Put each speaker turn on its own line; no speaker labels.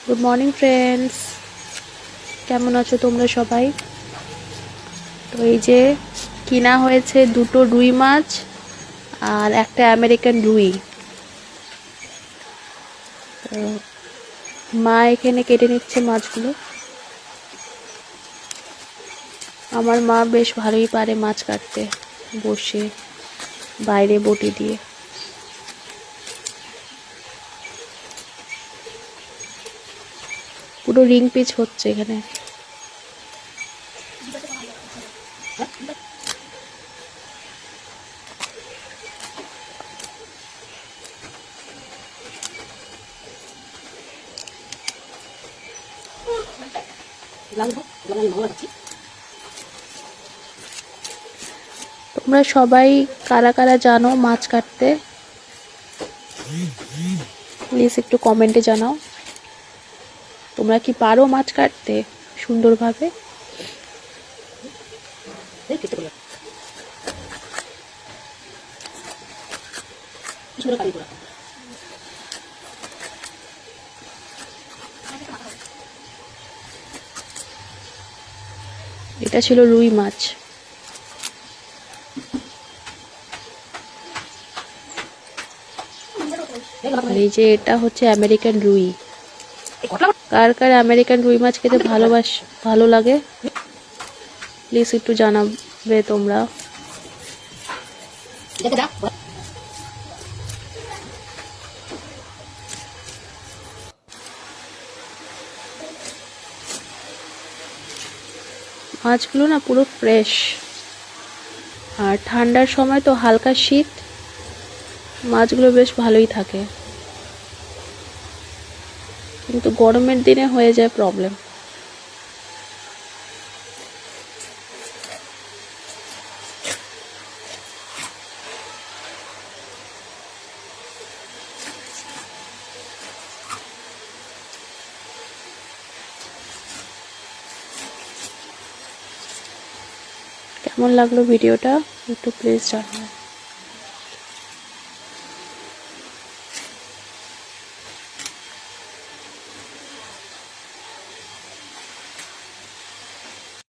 Good morning friends, কেমন আছো তোমরা সবাই? তো এই যে কিনা হয়েছে দুটো রুই মাছ আর একটা আমেরিকান রুই। তো মা এখানে কেটে নিচ্ছে মাছগুলো। আমার মা বেশ ভালোই পারে মাছ কাটতে, বসে বাইরে বটি দিয়ে। পুরো রিং পিচ হচ্ছে এখানে। তোমরা সবাই কারা কারা জানো মাছ কাটতে, প্লিজ একটু কমেন্টে জানাও। তোমরা কি পারো মাছ কাটতে সুন্দরভাবে? এটা ছিল রুই মাছ। আর এই যে এটা হচ্ছে আমেরিকান রুই। কার কার আমেরিকান রুই মাছ খেতে ভালো লাগে প্লিজ একটু জানাবে তোমরা। মাছগুলো না পুরো ফ্রেশ, আর ঠান্ডার সময় তো হালকা শীত, মাছগুলো বেশ ভালোই থাকে, কিন্তু গরমের দিনে হয়ে যায় প্রবলেম। কেমন লাগলো ভিডিওটা একটু প্লিজ জানাও।